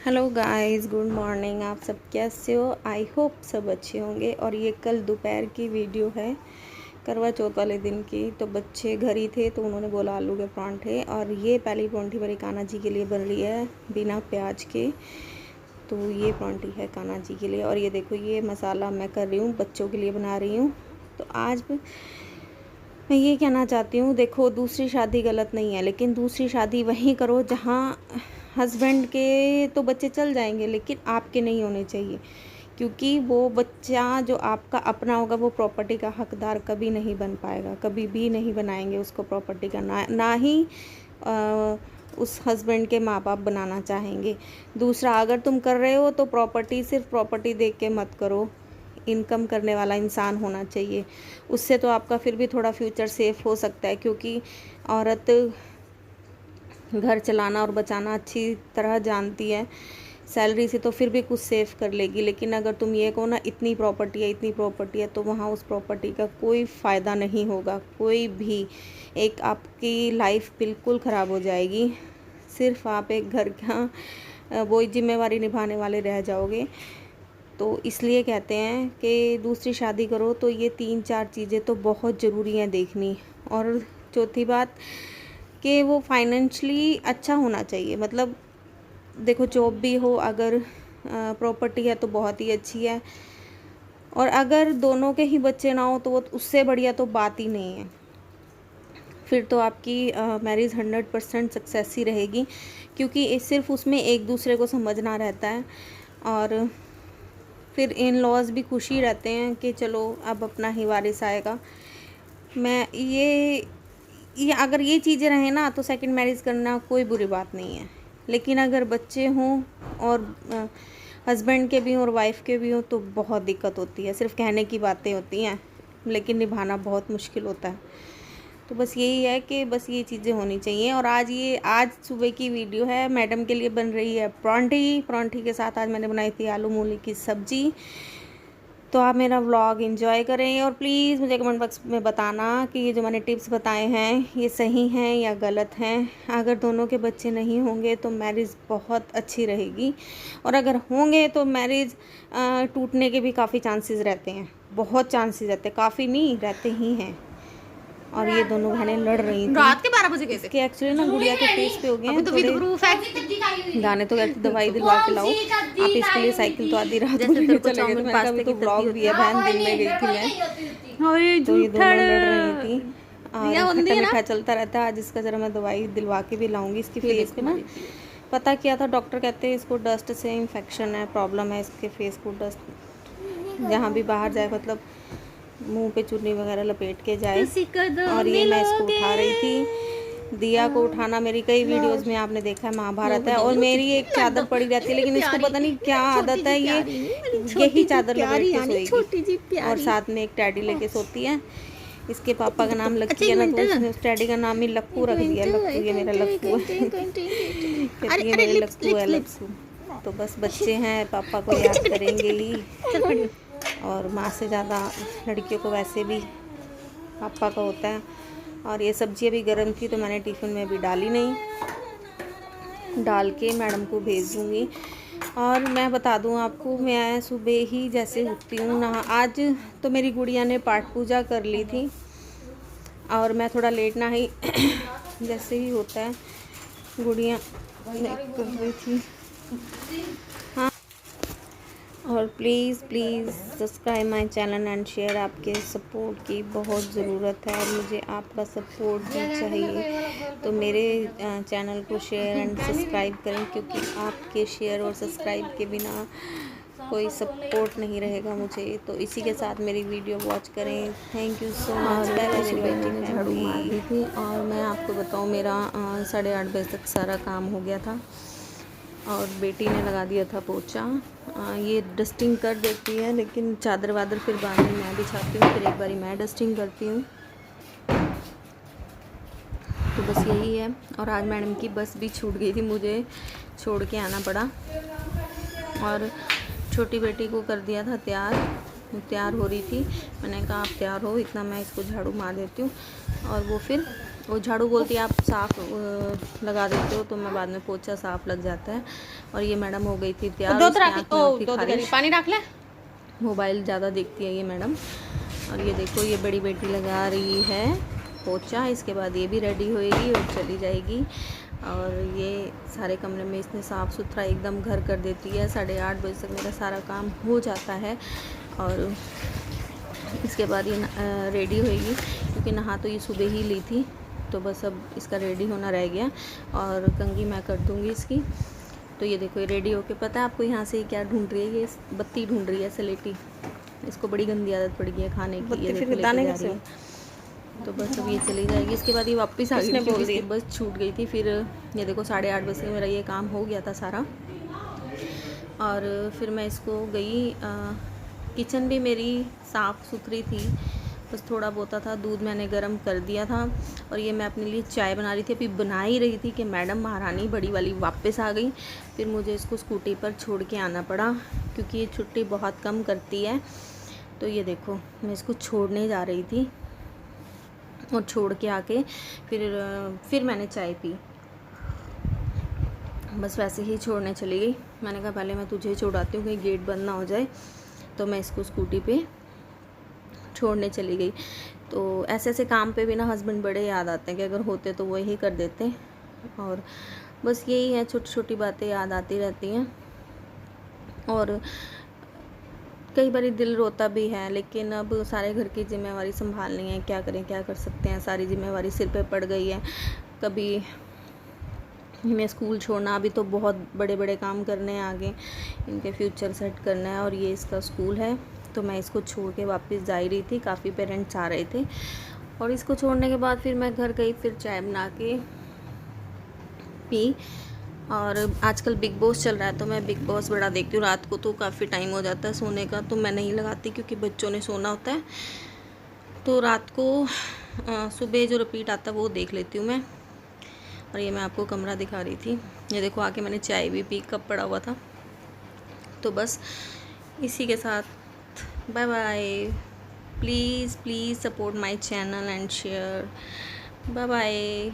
Hello guys, good morning. आप सब कैसे हो? आई होप सब अच्छे होंगे। और ये कल दोपहर की वीडियो है, करवा चौथ वाले दिन की। तो बच्चे घर ही थे तो उन्होंने बोला आलू के परांठे, और ये पहली परांठी मेरी कान्हा जी के लिए बन रही है बिना प्याज के। तो ये परांठी है कान्हा जी के लिए। और ये देखो, ये मसाला मैं कर रही हूँ, बच्चों के लिए बना रही हूँ। तो आज मैं ये कहना चाहती हूँ, देखो दूसरी शादी गलत नहीं है, लेकिन दूसरी शादी वहीं करो जहाँ हस्बैंड के तो बच्चे चल जाएंगे लेकिन आपके नहीं होने चाहिए। क्योंकि वो बच्चा जो आपका अपना होगा वो प्रॉपर्टी का हकदार कभी नहीं बन पाएगा, कभी भी नहीं बनाएंगे उसको प्रॉपर्टी का, ना ही उस हस्बैंड के माँ बाप बनाना चाहेंगे। दूसरा, अगर तुम कर रहे हो तो प्रॉपर्टी सिर्फ प्रॉपर्टी देख के मत करो, इनकम करने वाला इंसान होना चाहिए। उससे तो आपका फिर भी थोड़ा फ्यूचर सेफ हो सकता है, क्योंकि औरत घर चलाना और बचाना अच्छी तरह जानती है। सैलरी से तो फिर भी कुछ सेव कर लेगी, लेकिन अगर तुम ये कहो ना इतनी प्रॉपर्टी है इतनी प्रॉपर्टी है, तो वहाँ उस प्रॉपर्टी का कोई फ़ायदा नहीं होगा, कोई भी। एक आपकी लाइफ बिल्कुल ख़राब हो जाएगी। सिर्फ आप एक घर का वो जिम्मेवारी निभाने वाले रह जाओगे। तो इसलिए कहते हैं कि दूसरी शादी करो तो ये 3-4 चीज़ें तो बहुत ज़रूरी हैं देखनी। और चौथी बात कि वो फाइनेंशली अच्छा होना चाहिए। मतलब देखो, जॉब भी हो, अगर प्रॉपर्टी है तो बहुत ही अच्छी है, और अगर दोनों के ही बच्चे ना हो तो वो उससे बढ़िया तो बात ही नहीं है। फिर तो आपकी मैरिज 100% सक्सेस ही रहेगी, क्योंकि सिर्फ उसमें एक दूसरे को समझना रहता है। और फिर इन लॉज भी खुशी रहते हैं कि चलो अब अपना ही वारिस आएगा। मैं ये अगर ये चीज़ें रहें ना तो सेकंड मैरिज करना कोई बुरी बात नहीं है। लेकिन अगर बच्चे हों और हस्बैंड के भी हों और वाइफ के भी हों तो बहुत दिक्कत होती है। सिर्फ कहने की बातें होती हैं, लेकिन निभाना बहुत मुश्किल होता है। तो बस यही है कि बस ये चीज़ें होनी चाहिए। और आज सुबह की वीडियो है, मैडम के लिए बन रही है परांठी के साथ आज मैंने बनाई थी आलू मूली की सब्ज़ी। तो आप मेरा व्लॉग एंजॉय करें, और प्लीज़ मुझे कमेंट बॉक्स में बताना कि ये जो मैंने टिप्स बताए हैं ये सही हैं या गलत हैं। अगर दोनों के बच्चे नहीं होंगे तो मैरिज बहुत अच्छी रहेगी, और अगर होंगे तो मैरिज टूटने के भी काफ़ी चांसेस रहते हैं, बहुत चांसेस रहते हैं, काफ़ी नहीं रहते ही हैं। और ये दोनों बहनें लड़ रही थी रात के 12 बजे कैसे? कि एक्चुअली ना गुड़िया के फेस पे हो गए हैं तो थोड़े प्रूफ है। दाने। तो कहती दवाई दिलवा के लाओ आप इसके लिए। साइकिल तो आधी रात को लेके चले गए थे। मैंने कहा अभी तो ब्लॉग भी है बहन, दिन में गई थी मैं। तो ये दोनों लड़ रही थी, और खट्टा मीठा चलता रहता है। आज इसका ज़रा मैं दवाई दिलवा के भी लाऊंगी इसकी फेस पे ना। पता किया था, डॉक्टर कहते हैं इसको डस्ट से इन्फेक्शन है, प्रॉब्लम है इसके फेस को। डस्ट जहाँ भी बाहर जाए, मतलब मुंह पे चुन्नी वगैरह लपेट के जाए। और ये मैं इसको उठा रही थी। दिया को उठाना मेरी कई वीडियोस में आपने देखा है, महाभारत है। और मेरी एक चादर पड़ी रहती है, लेकिन इसको पता नहीं क्या आदत है, ये यही चादर लपेट के सोएगी। और साथ में एक टैडी लेके सोती है। इसके पापा का नाम लक्की है ना, तो उसने उस टैडी का नाम ही लक्कू रख दिया। लक्कू, ये मेरा लक्कू है। कहती है मेरे लक्कू है लक्कू। तो बस बच्चे हैं, पापा को याद करेंगे ही, और माँ से ज़्यादा लड़कियों को वैसे भी पापा का होता है। और ये सब्ज़ी अभी गर्म थी तो मैंने टिफ़िन में अभी डाली नहीं, डाल के मैडम को भेज दूँगी। और मैं बता दूँ आपको, मैं सुबह ही जैसे उठती हूँ ना, आज तो मेरी गुड़िया ने पाठ पूजा कर ली थी और मैं थोड़ा लेट ना ही जैसे ही होता है गुड़िया कर रही थी। हाँ, और please subscribe my channel and share. आपके सपोर्ट की बहुत ज़रूरत है और मुझे आपका सपोर्ट भी चाहिए। तो मेरे चैनल को शेयर एंड सब्सक्राइब करें, क्योंकि आपके शेयर और सब्सक्राइब के बिना कोई सपोर्ट नहीं रहेगा मुझे। तो इसी के साथ मेरी वीडियो वॉच करें। Thank you so much. पहले मैंने झाड़ू मार दी थी, और मैं आपको बताऊँ मेरा 8:30 बजे तक सारा काम हो गया था, और बेटी ने लगा दिया था पोछा। ये डस्टिंग कर देती है, लेकिन चादर वादर फिर बाद में मैं बिछाती हूँ, फिर एक बारी मैं डस्टिंग करती हूँ। तो बस यही है। और आज मैडम की बस भी छूट गई थी, मुझे छोड़ के आना पड़ा। और छोटी बेटी को कर दिया था तैयार हो रही थी। मैंने कहा आप तैयार हो, इतना मैं इसको झाड़ू मार देती हूँ। और वो फिर वो झाड़ू बोलती है आप साफ़ लगा देते हो, तो मैं बाद में पोछा साफ़ लग जाता है। और ये मैडम हो गई थी तैयार, दूध उसकी रख आँख में होती खारिश, पानी रख ले। मोबाइल ज़्यादा देखती है ये मैडम। और ये देखो ये बड़ी बेटी लगा रही है पोछा, इसके बाद ये भी रेडी होएगी और चली जाएगी। और ये सारे कमरे में इसने साफ़ सुथरा एकदम घर कर देती है। 8:30 बजे तक मेरा सारा काम हो जाता है। और इसके बाद ये रेडी होएगी, क्योंकि नहा तो ये सुबह ही ली थी, तो बस अब इसका रेडी होना रह गया और कंघी मैं कर दूँगी इसकी। तो ये देखो ये रेडी होके, पता है आपको यहाँ से क्या ढूंढ रही है, ये बत्ती ढूंढ रही है स्लेटी। इसको बड़ी गंदी आदत पड़ गई है खाने की, ये देखो लेके जा रही है। तो बस अब ये चली जाएगी। इसके बाद ये वापस आ गई क्योंकि इसकी बस छूट गई थी। फिर ये देखो 8:30 बजे मेरा ये काम हो गया था सारा। और फिर मैं इसको गई, किचन भी मेरी साफ़ सुथरी थी, बस थोड़ा बहुत था। दूध मैंने गर्म कर दिया था और ये मैं अपने लिए चाय बना रही थी। अभी बना ही रही थी कि मैडम महारानी बड़ी वाली वापस आ गई। फिर मुझे इसको स्कूटी पर छोड़ के आना पड़ा, क्योंकि ये छुट्टी बहुत कम करती है। तो ये देखो मैं इसको छोड़ने जा रही थी और छोड़ के आके फिर मैंने चाय पी। बस वैसे ही छोड़ने चली गई। मैंने कहा पहले मैं तुझे छोड़ाती हूँ, कहीं गेट बंद ना हो जाए। तो मैं इसको स्कूटी पे छोड़ने चली गई। तो ऐसे ऐसे काम पे भी ना हस्बैंड बड़े याद आते हैं कि अगर होते तो वो यही कर देते। और बस यही है, छोटी छोटी बातें याद आती रहती हैं। और कई बार दिल रोता भी है, लेकिन अब सारे घर की जिम्मेवारी संभालनी है, क्या करें, क्या कर सकते हैं। सारी जिम्मेवारी सिर पे पड़ गई है। कभी मैं स्कूल छोड़ना, अभी तो बहुत बड़े बड़े काम करने हैं आगे, इनके फ्यूचर सेट करना है। और ये इसका स्कूल है, तो मैं इसको छोड़ के वापस जा ही रही थी। काफ़ी पेरेंट्स आ रहे थे और इसको छोड़ने के बाद फिर मैं घर गई, फिर चाय बना के पी। और आजकल बिग बॉस चल रहा है, तो मैं बिग बॉस बड़ा देखती हूँ। रात को तो काफ़ी टाइम हो जाता है सोने का, तो मैं नहीं लगाती क्योंकि बच्चों ने सोना होता है। तो रात को सुबह जो रिपीट आता है वो देख लेती हूँ मैं। और ये मैं आपको कमरा दिखा रही थी। ये देखो आके मैंने चाय भी पी, कप पड़ा हुआ था। तो बस इसी के साथ bye bye. Please support my channel and share. Bye bye.